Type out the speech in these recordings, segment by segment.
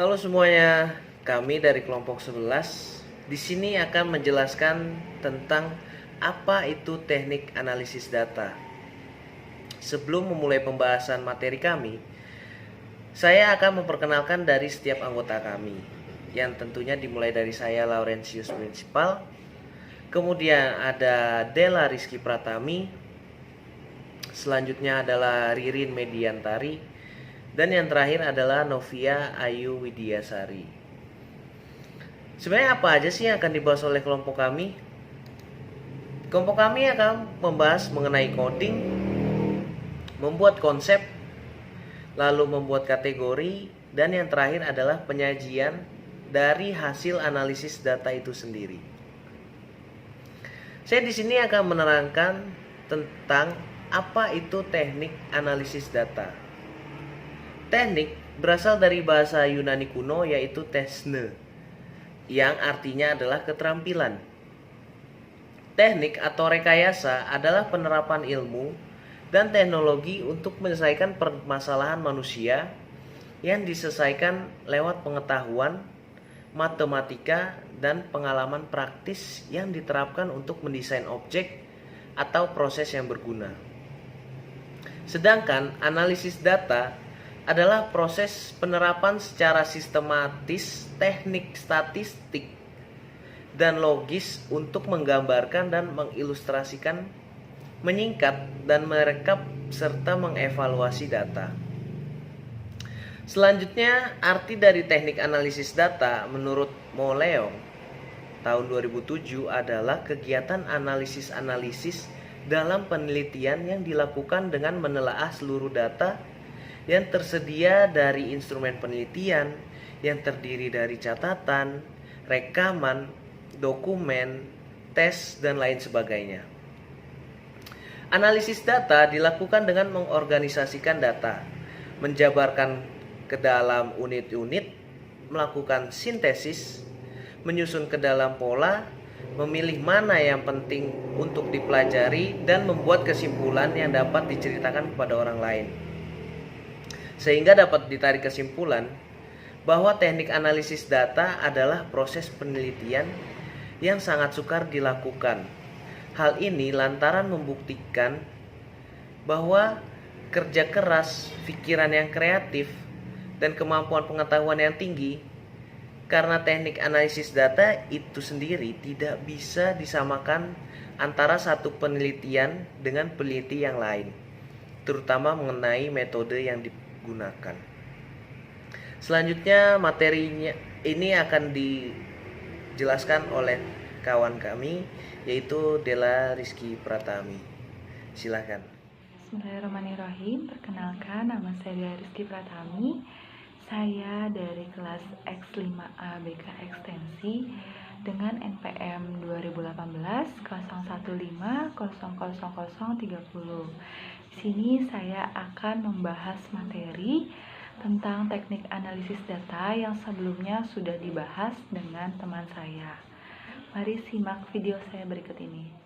Halo semuanya, kami dari kelompok 11 di sini akan menjelaskan tentang apa itu teknik analisis data. Sebelum memulai pembahasan materi kami, saya akan memperkenalkan dari setiap anggota kami, yang tentunya dimulai dari saya Laurentius Principal, kemudian ada Della Rizky Pratami, selanjutnya adalah Ririn Mediantari, dan yang terakhir adalah Novia Ayu Widiasari. Sebenarnya apa aja sih yang akan dibahas oleh kelompok kami? Kelompok kami akan membahas mengenai coding, membuat konsep, lalu membuat kategori, dan yang terakhir adalah penyajian dari hasil analisis data itu sendiri. Saya di sini akan menerangkan tentang apa itu teknik analisis data. Teknik berasal dari bahasa Yunani kuno yaitu tesne, yang artinya adalah keterampilan. Teknik atau rekayasa adalah penerapan ilmu dan teknologi untuk menyelesaikan permasalahan manusia yang diselesaikan lewat pengetahuan, matematika, dan pengalaman praktis yang diterapkan untuk mendesain objek atau proses yang berguna. Sedangkan analisis data adalah proses penerapan secara sistematis teknik statistik dan logis untuk menggambarkan dan mengilustrasikan, menyingkat dan merekap serta mengevaluasi data. Selanjutnya, arti dari teknik analisis data menurut Mo Leong tahun 2007 adalah kegiatan analisis dalam penelitian yang dilakukan dengan menelaah seluruh data yang tersedia dari instrumen penelitian yang terdiri dari catatan, rekaman, dokumen, tes, dan lain sebagainya. Analisis data dilakukan dengan mengorganisasikan data, menjabarkan ke dalam unit-unit, melakukan sintesis, menyusun ke dalam pola, memilih mana yang penting untuk dipelajari, dan membuat kesimpulan yang dapat diceritakan kepada orang lain. Sehingga dapat ditarik kesimpulan bahwa teknik analisis data adalah proses penelitian yang sangat sukar dilakukan. Hal ini lantaran membuktikan bahwa kerja keras, pikiran yang kreatif, dan kemampuan pengetahuan yang tinggi. Karena teknik analisis data itu sendiri tidak bisa disamakan antara satu penelitian dengan peneliti yang lain, terutama mengenai metode yang digunakan. Selanjutnya materinya ini akan dijelaskan oleh kawan kami yaitu Della Rizky Pratami. Silakan. Bismillahirrahmanirrahim. Perkenalkan, nama saya Della Rizky Pratami. Saya dari kelas X5A BK Ekstensi dengan NPM 2018 015000030. Di sini saya akan membahas materi tentang teknik analisis data yang sebelumnya sudah dibahas dengan teman saya. Mari simak video saya berikut ini.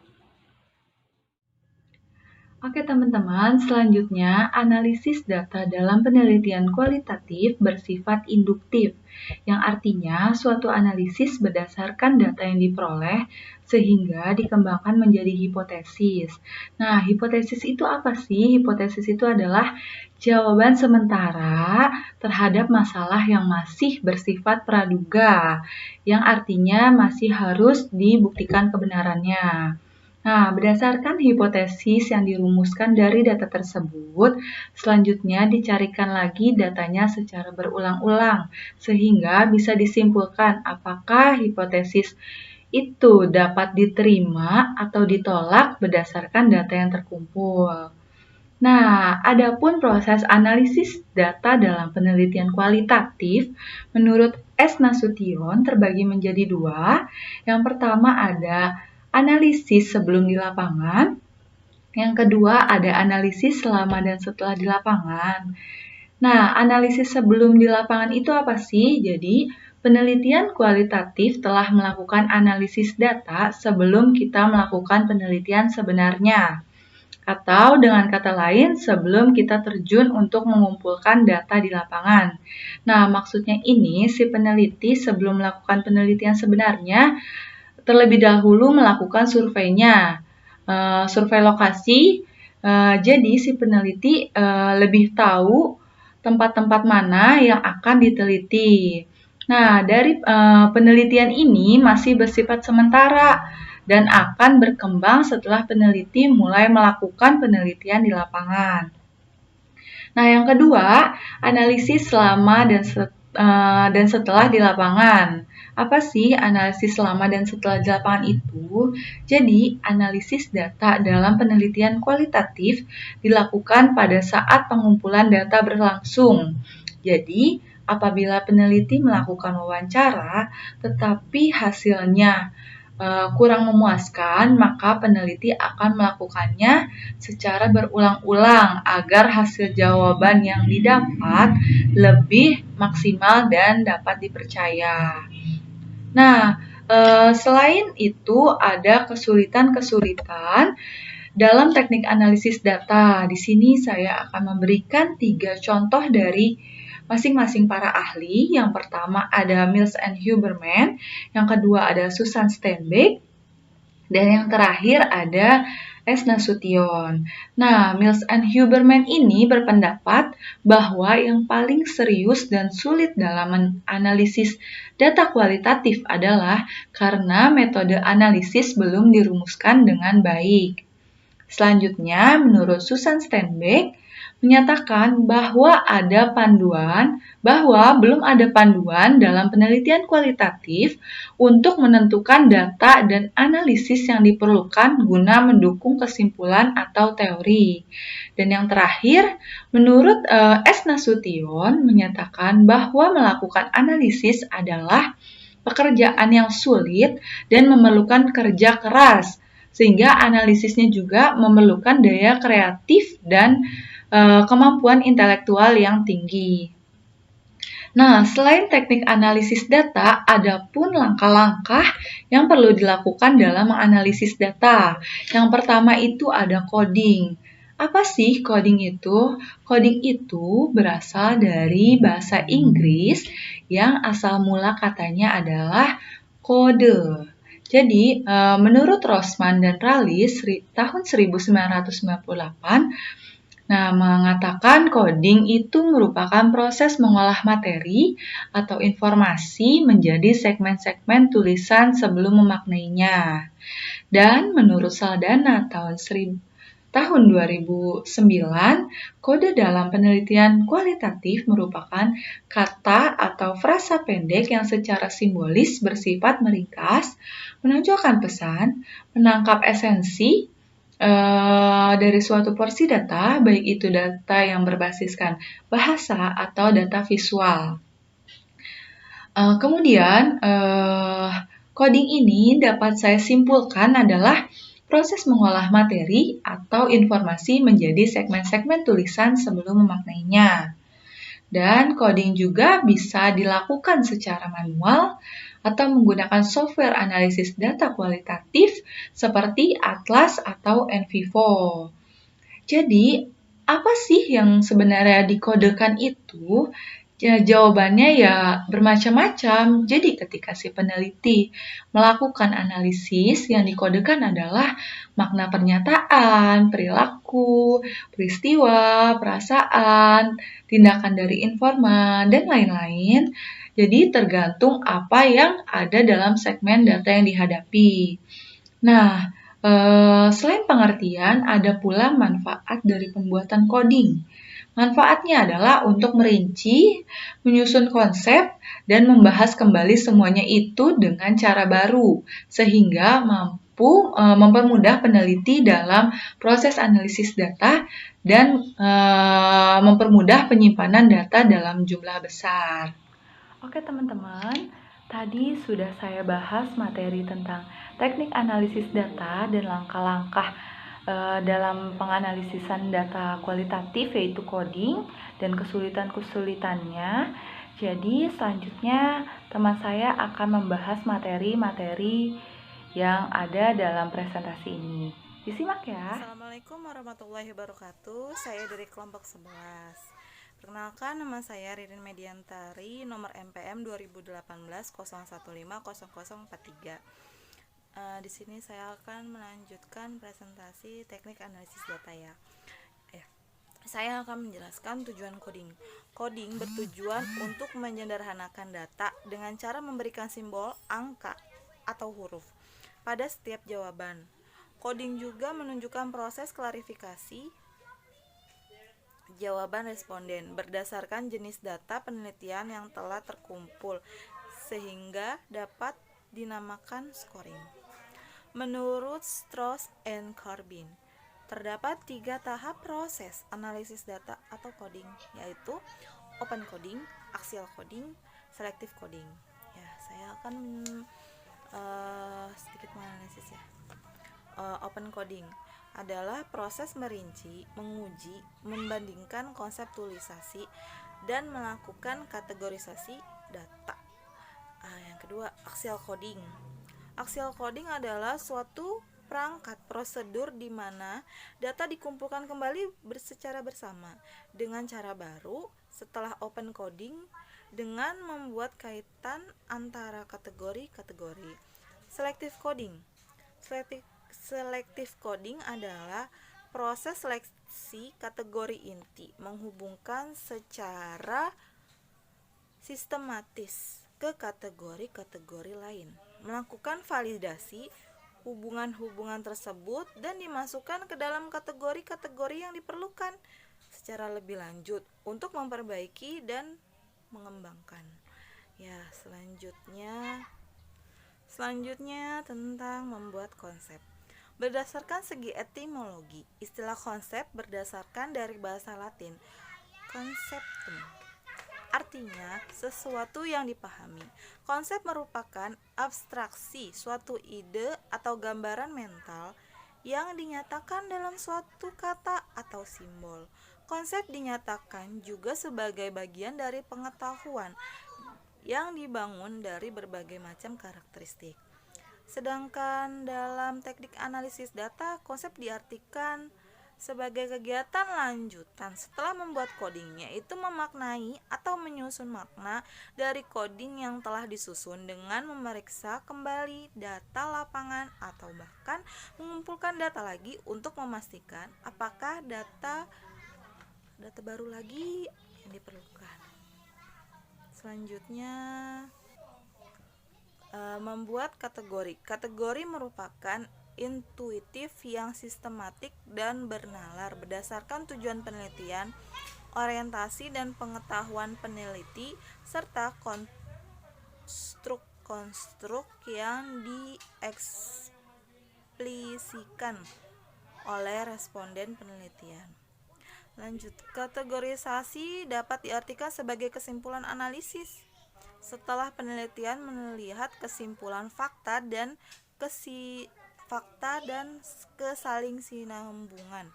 Oke teman-teman, selanjutnya analisis data dalam penelitian kualitatif bersifat induktif, yang artinya suatu analisis berdasarkan data yang diperoleh sehingga dikembangkan menjadi hipotesis. Nah, hipotesis itu apa sih? Hipotesis itu adalah jawaban sementara terhadap masalah yang masih bersifat praduga, yang artinya masih harus dibuktikan kebenarannya. Nah, berdasarkan hipotesis yang dirumuskan dari data tersebut, selanjutnya dicarikan lagi datanya secara berulang-ulang, sehingga bisa disimpulkan apakah hipotesis itu dapat diterima atau ditolak berdasarkan data yang terkumpul. Nah, adapun proses analisis data dalam penelitian kualitatif, menurut S. Nasution terbagi menjadi dua. Yang pertama ada analisis sebelum di lapangan. Yang kedua ada analisis selama dan setelah di lapangan. Nah, analisis sebelum di lapangan itu apa sih? Jadi, penelitian kualitatif telah melakukan analisis data sebelum kita melakukan penelitian sebenarnya. Atau dengan kata lain, sebelum kita terjun untuk mengumpulkan data di lapangan. Nah, maksudnya ini si peneliti sebelum melakukan penelitian sebenarnya terlebih dahulu melakukan surveinya, survei lokasi. Jadi si peneliti lebih tahu tempat-tempat mana yang akan diteliti. Nah, dari penelitian ini masih bersifat sementara dan akan berkembang setelah peneliti mulai melakukan penelitian di lapangan. Nah, yang kedua, analisis selama dan setelah di lapangan. Apa sih analisis selama dan setelah di lapangan itu? Jadi, analisis data dalam penelitian kualitatif dilakukan pada saat pengumpulan data berlangsung. Jadi, apabila peneliti melakukan wawancara, tetapi hasilnya kurang memuaskan, maka peneliti akan melakukannya secara berulang-ulang agar hasil jawaban yang didapat lebih maksimal dan dapat dipercaya. Nah, selain itu ada kesulitan-kesulitan dalam teknik analisis data. Di sini saya akan memberikan 3 contoh dari masing-masing para ahli. Yang pertama ada Mills and Huberman, yang kedua ada Susan Steinbeck, dan yang terakhir ada S. Nasution. Nah, Mills and Huberman ini berpendapat bahwa yang paling serius dan sulit dalam analisis data kualitatif adalah karena metode analisis belum dirumuskan dengan baik. Selanjutnya, menurut Susan Steinbeck, menyatakan bahwa belum ada panduan dalam penelitian kualitatif untuk menentukan data dan analisis yang diperlukan guna mendukung kesimpulan atau teori. Dan yang terakhir, menurut S. Nasution menyatakan bahwa melakukan analisis adalah pekerjaan yang sulit dan memerlukan kerja keras, sehingga analisisnya juga memerlukan daya kreatif dan kemampuan intelektual yang tinggi. Nah, selain teknik analisis data, ada pun langkah-langkah yang perlu dilakukan dalam menganalisis data. Yang pertama itu ada coding. Apa sih coding itu? Coding itu berasal dari bahasa Inggris yang asal mula katanya adalah kode. Jadi, menurut Rosman dan Rallis tahun 1998, mengatakan coding itu merupakan proses mengolah materi atau informasi menjadi segmen-segmen tulisan sebelum memaknainya. Dan menurut Saldana tahun 2009, kode dalam penelitian kualitatif merupakan kata atau frasa pendek yang secara simbolis bersifat meringkas, menonjolkan pesan, menangkap esensi dari suatu porsi data, baik itu data yang berbasiskan bahasa atau data visual. Kemudian, coding ini dapat saya simpulkan adalah proses mengolah materi atau informasi menjadi segmen-segmen tulisan sebelum memaknainya. Dan coding juga bisa dilakukan secara manual atau menggunakan software analisis data kualitatif seperti Atlas atau NVivo. Jadi, apa sih yang sebenarnya dikodekan itu? Ya, jawabannya ya bermacam-macam. Jadi ketika si peneliti melakukan analisis, yang dikodekan adalah makna pernyataan, perilaku, peristiwa, perasaan, tindakan dari informan, dan lain-lain. Jadi tergantung apa yang ada dalam segmen data yang dihadapi. Nah, selain pengertian, ada pula manfaat dari pembuatan coding. Manfaatnya adalah untuk merinci, menyusun konsep, dan membahas kembali semuanya itu dengan cara baru, sehingga mampu mempermudah peneliti dalam proses analisis data dan mempermudah penyimpanan data dalam jumlah besar. Oke teman-teman, tadi sudah saya bahas materi tentang teknik analisis data dan langkah-langkah dalam penganalisisan data kualitatif, yaitu coding dan kesulitan-kesulitannya. Jadi selanjutnya teman saya akan membahas materi-materi yang ada dalam presentasi ini. Disimak ya. Assalamualaikum warahmatullahi wabarakatuh. Saya dari kelompok 11. Perkenalkan, nama saya Ririn Mediantari, nomor MPM 2018 015 0043. Di sini saya akan melanjutkan presentasi teknik analisis data ya. Saya akan menjelaskan tujuan coding. Coding bertujuan untuk menyederhanakan data dengan cara memberikan simbol, angka, atau huruf pada setiap jawaban. Coding juga menunjukkan proses klarifikasi jawaban responden berdasarkan jenis data penelitian yang telah terkumpul sehingga dapat dinamakan scoring. Menurut Strauss and Corbin, terdapat 3 tahap proses analisis data atau coding, yaitu open coding, axial coding, selective coding. Ya, saya akan sedikit menganalisis ya. Open coding adalah proses merinci, menguji, membandingkan konseptualisasi, dan melakukan kategorisasi data. Yang kedua, axial coding. Axial coding adalah suatu perangkat prosedur di mana data dikumpulkan kembali secara bersama dengan cara baru setelah open coding dengan membuat kaitan antara kategori-kategori. Selective coding. Selective coding adalah proses seleksi kategori inti menghubungkan secara sistematis ke kategori-kategori lain, melakukan validasi hubungan-hubungan tersebut dan dimasukkan ke dalam kategori-kategori yang diperlukan secara lebih lanjut untuk memperbaiki dan mengembangkan. Ya, selanjutnya tentang membuat konsep. Berdasarkan segi etimologi, istilah konsep berdasarkan dari bahasa Latin conceptum. Artinya, sesuatu yang dipahami. Konsep merupakan abstraksi suatu ide atau gambaran mental yang dinyatakan dalam suatu kata atau simbol. Konsep dinyatakan juga sebagai bagian dari pengetahuan yang dibangun dari berbagai macam karakteristik. Sedangkan dalam teknik analisis data, konsep diartikan sebagai kegiatan lanjutan setelah membuat coding, yaitu memaknai atau menyusun makna dari coding yang telah disusun dengan memeriksa kembali data lapangan atau bahkan mengumpulkan data lagi untuk memastikan apakah data baru lagi yang diperlukan. Selanjutnya, membuat kategori. Kategori merupakan intuitif yang sistematik dan bernalar berdasarkan tujuan penelitian, orientasi dan pengetahuan peneliti, serta konstruk yang dieksplisikan oleh responden penelitian. Lanjut, kategorisasi dapat diartikan sebagai kesimpulan analisis setelah penelitian melihat kesimpulan fakta dan kesalingsinambungan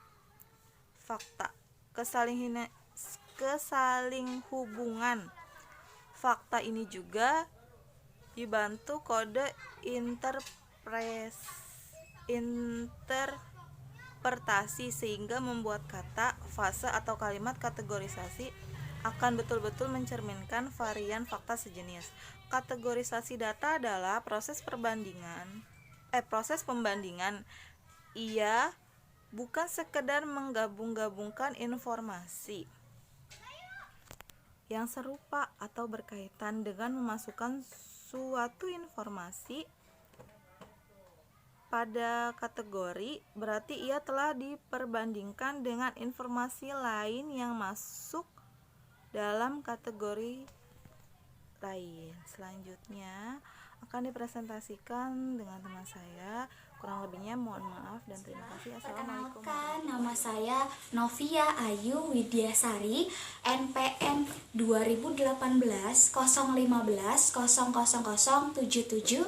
kesalinghubungan fakta ini juga dibantu kode interpretasi sehingga membuat kata, fase atau kalimat kategorisasi akan betul-betul mencerminkan varian fakta sejenis. Kategorisasi data adalah proses pembandingan. Ia bukan sekedar menggabung-gabungkan informasi yang serupa atau berkaitan dengan memasukkan suatu informasi pada kategori, berarti ia telah diperbandingkan dengan informasi lain yang masuk dalam kategori lain. Selanjutnya akan dipresentasikan dengan teman saya. Kurang lebihnya mohon maaf dan terima kasih. Assalamualaikum. Perkenalkan, nama saya Novia Ayu Widyasari, NPM 2018 015 00077.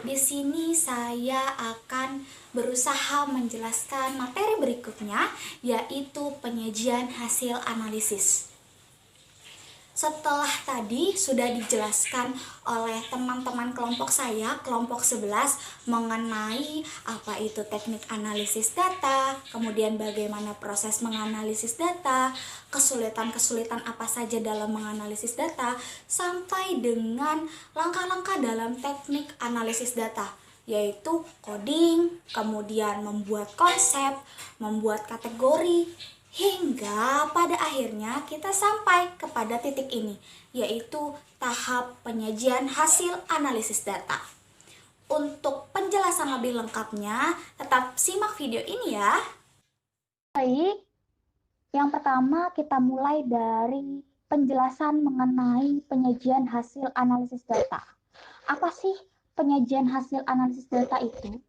Di sini saya akan berusaha menjelaskan materi berikutnya, yaitu penyajian hasil analisis. Setelah tadi sudah dijelaskan oleh teman-teman kelompok saya, kelompok 11, mengenai apa itu teknik analisis data, kemudian bagaimana proses menganalisis data, kesulitan-kesulitan apa saja dalam menganalisis data, sampai dengan langkah-langkah dalam teknik analisis data, yaitu coding, kemudian membuat konsep, membuat kategori, hingga pada akhirnya kita sampai kepada titik ini, yaitu tahap penyajian hasil analisis data. Untuk penjelasan lebih lengkapnya, tetap simak video ini ya. Baik, yang pertama kita mulai dari penjelasan mengenai penyajian hasil analisis data. Apa sih penyajian hasil analisis data itu?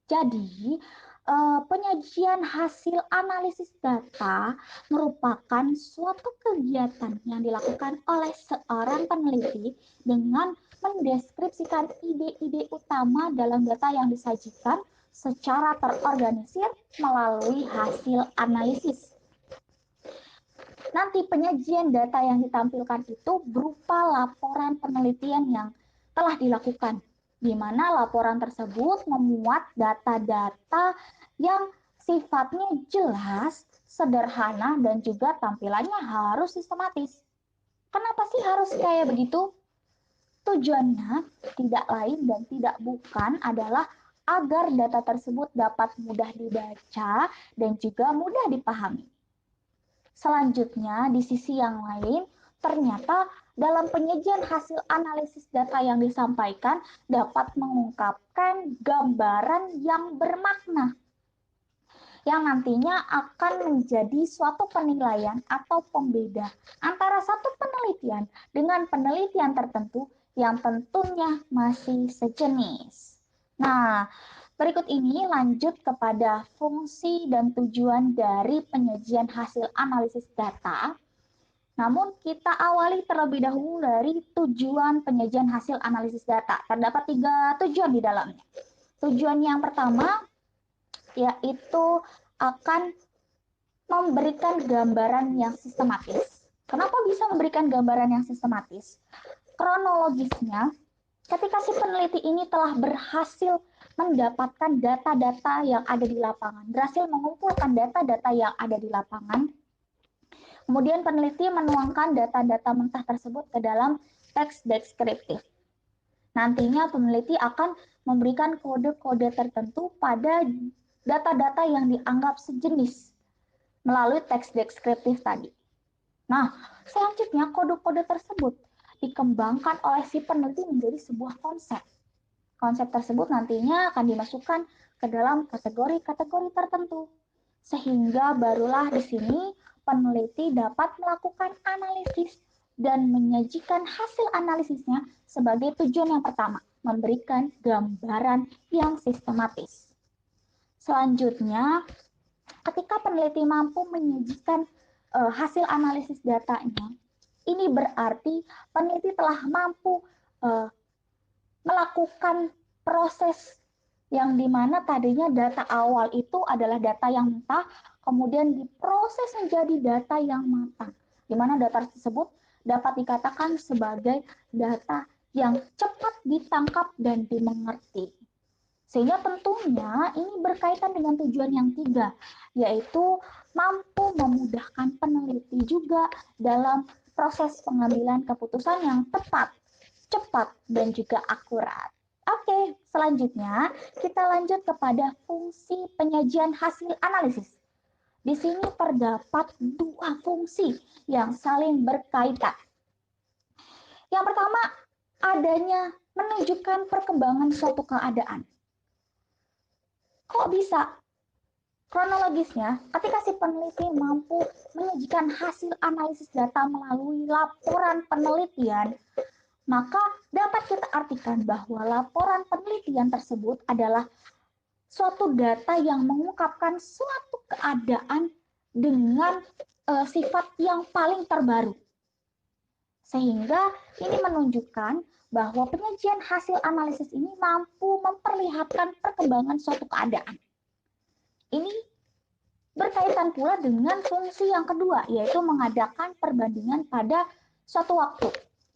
Jadi, penyajian hasil analisis data merupakan suatu kegiatan yang dilakukan oleh seorang peneliti dengan mendeskripsikan ide-ide utama dalam data yang disajikan secara terorganisir melalui hasil analisis. Nanti penyajian data yang ditampilkan itu berupa laporan penelitian yang telah dilakukan, di mana laporan tersebut memuat data-data yang sifatnya jelas, sederhana, dan juga tampilannya harus sistematis. Kenapa sih harus kayak begitu? Tujuannya tidak lain dan tidak bukan adalah agar data tersebut dapat mudah dibaca dan juga mudah dipahami. Selanjutnya, di sisi yang lain, ternyata dalam penyajian hasil analisis data yang disampaikan dapat mengungkapkan gambaran yang bermakna, yang nantinya akan menjadi suatu penilaian atau pembeda antara satu penelitian dengan penelitian tertentu yang tentunya masih sejenis. Nah, berikut ini lanjut kepada fungsi dan tujuan dari penyajian hasil analisis data. Namun kita awali terlebih dahulu dari tujuan penyajian hasil analisis data. Terdapat 3 tujuan di dalamnya. Tujuan yang pertama yaitu akan memberikan gambaran yang sistematis. Kenapa bisa memberikan gambaran yang sistematis? Kronologisnya, ketika si peneliti ini telah berhasil mendapatkan data-data yang ada di lapangan, berhasil mengumpulkan data-data yang ada di lapangan, kemudian peneliti menuangkan data-data mentah tersebut ke dalam teks deskriptif. Nantinya peneliti akan memberikan kode-kode tertentu pada data-data yang dianggap sejenis melalui teks deskriptif tadi. Nah, selanjutnya kode-kode tersebut dikembangkan oleh si peneliti menjadi sebuah konsep. Konsep tersebut nantinya akan dimasukkan ke dalam kategori-kategori tertentu. Sehingga barulah di sini peneliti dapat melakukan analisis dan menyajikan hasil analisisnya sebagai tujuan yang pertama, memberikan gambaran yang sistematis. Selanjutnya, ketika peneliti mampu menyajikan hasil analisis datanya, ini berarti peneliti telah mampu melakukan proses yang dimana tadinya data awal itu adalah data yang mentah, kemudian diproses menjadi data yang matang, di mana data tersebut dapat dikatakan sebagai data yang cepat ditangkap dan dimengerti. Sehingga tentunya ini berkaitan dengan tujuan yang 3, yaitu mampu memudahkan peneliti juga dalam proses pengambilan keputusan yang tepat, cepat, dan juga akurat. Oke, selanjutnya kita lanjut kepada fungsi penyajian hasil analisis. Di sini terdapat 2 fungsi yang saling berkaitan. Yang pertama, adanya menunjukkan perkembangan suatu keadaan. Kok bisa? Kronologisnya, ketika si peneliti mampu menyajikan hasil analisis data melalui laporan penelitian, maka dapat kita artikan bahwa laporan penelitian tersebut adalah suatu data yang mengungkapkan suatu keadaan dengan sifat yang paling terbaru. Sehingga ini menunjukkan bahwa penyajian hasil analisis ini mampu memperlihatkan perkembangan suatu keadaan. Ini berkaitan pula dengan fungsi yang kedua, yaitu mengadakan perbandingan pada suatu waktu,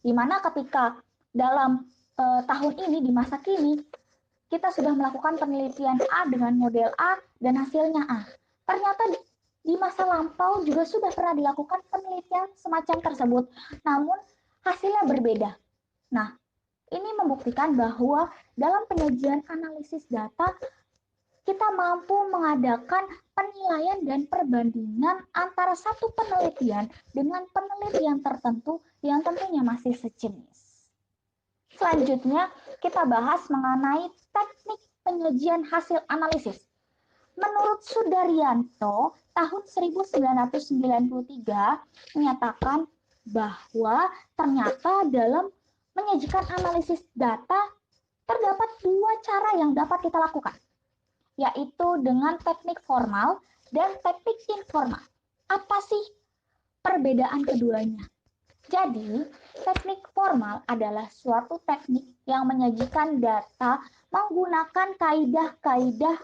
di mana ketika dalam tahun ini, di masa kini, kita sudah melakukan penelitian A dengan model A dan hasilnya A. Ternyata di masa lampau juga sudah pernah dilakukan penelitian semacam tersebut, namun hasilnya berbeda. Nah, ini membuktikan bahwa dalam penyajian analisis data, kita mampu mengadakan penilaian dan perbandingan antara satu penelitian dengan penelitian tertentu yang tentunya masih sejenis. Selanjutnya, kita bahas mengenai teknik penyajian hasil analisis. Menurut Sudaryanto, tahun 1993 menyatakan bahwa ternyata dalam menyajikan analisis data terdapat dua cara yang dapat kita lakukan, yaitu dengan teknik formal dan teknik informal. Apa sih perbedaan keduanya? Jadi, teknik formal adalah suatu teknik yang menyajikan data menggunakan kaidah-kaidah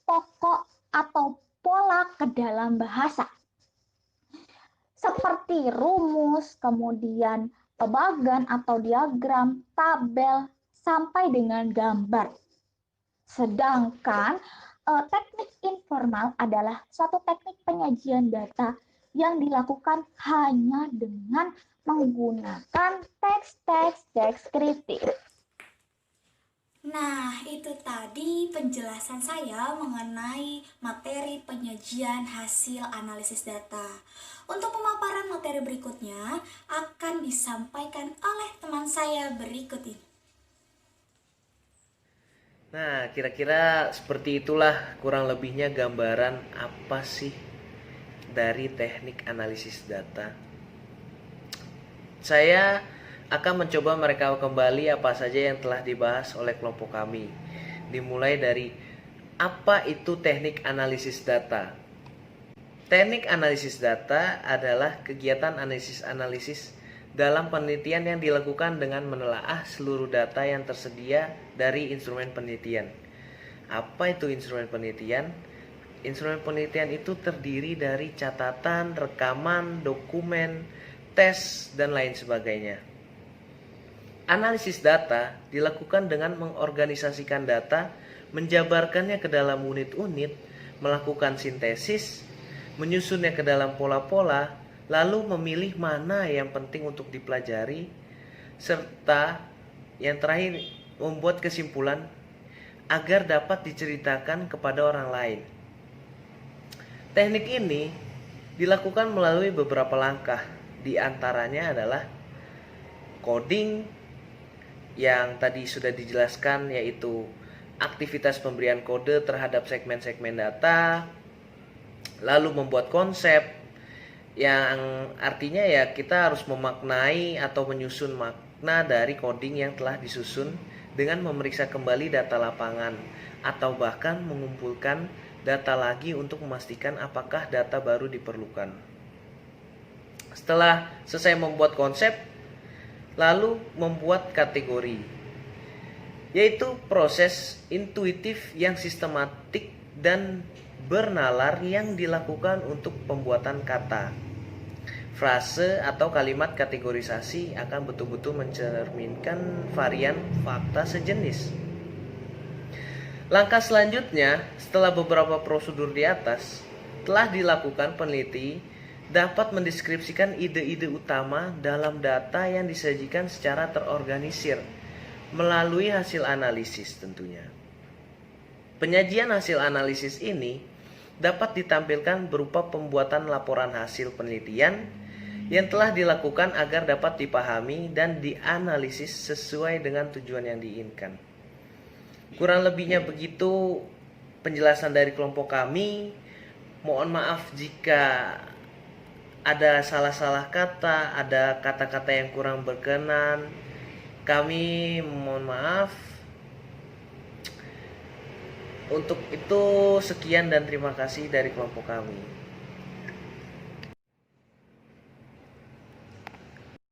pokok atau pola ke dalam bahasa, seperti rumus, kemudian bagan atau diagram, tabel, sampai dengan gambar. Sedangkan teknik informal adalah suatu teknik penyajian data yang dilakukan hanya dengan menggunakan teks-teks deskriptif. Nah, itu tadi penjelasan saya mengenai materi penyajian hasil analisis data. Untuk pemaparan materi berikutnya akan disampaikan oleh teman saya berikut ini. Nah, kira-kira seperti itulah kurang lebihnya gambaran apa sih dari teknik analisis data. Saya akan mencoba merekap kembali apa saja yang telah dibahas oleh kelompok kami. Dimulai dari apa itu teknik analisis data. Teknik analisis data adalah kegiatan analisis dalam penelitian yang dilakukan dengan menelaah seluruh data yang tersedia dari instrumen penelitian. Apa itu instrumen penelitian? Instrumen penelitian itu terdiri dari catatan, rekaman, dokumen, tes, dan lain sebagainya. Analisis data dilakukan dengan mengorganisasikan data, menjabarkannya ke dalam unit-unit, melakukan sintesis, menyusunnya ke dalam pola-pola, lalu memilih mana yang penting untuk dipelajari, serta yang terakhir membuat kesimpulan agar dapat diceritakan kepada orang lain. Teknik ini dilakukan melalui beberapa langkah, di antaranya adalah coding yang tadi sudah dijelaskan, yaitu aktivitas pemberian kode terhadap segmen-segmen data, lalu membuat konsep yang artinya ya kita harus memaknai atau menyusun makna dari coding yang telah disusun dengan memeriksa kembali data lapangan atau bahkan mengumpulkan data lagi untuk memastikan apakah data baru diperlukan. Setelah selesai membuat konsep, lalu membuat kategori, yaitu proses intuitif yang sistematik dan bernalar yang dilakukan untuk pembuatan kata. Frase atau kalimat kategorisasi akan betul-betul mencerminkan varian fakta sejenis. Langkah selanjutnya, setelah beberapa prosedur di atas telah dilakukan, peneliti dapat mendeskripsikan ide-ide utama dalam data yang disajikan secara terorganisir melalui hasil analisis tentunya. Penyajian hasil analisis ini dapat ditampilkan berupa pembuatan laporan hasil penelitian yang telah dilakukan agar dapat dipahami dan dianalisis sesuai dengan tujuan yang diinginkan. Kurang lebihnya begitu penjelasan dari kelompok kami. Mohon maaf jika ada salah-salah kata, ada kata-kata yang kurang berkenan. Kami mohon maaf. Untuk itu sekian dan terima kasih dari kelompok kami.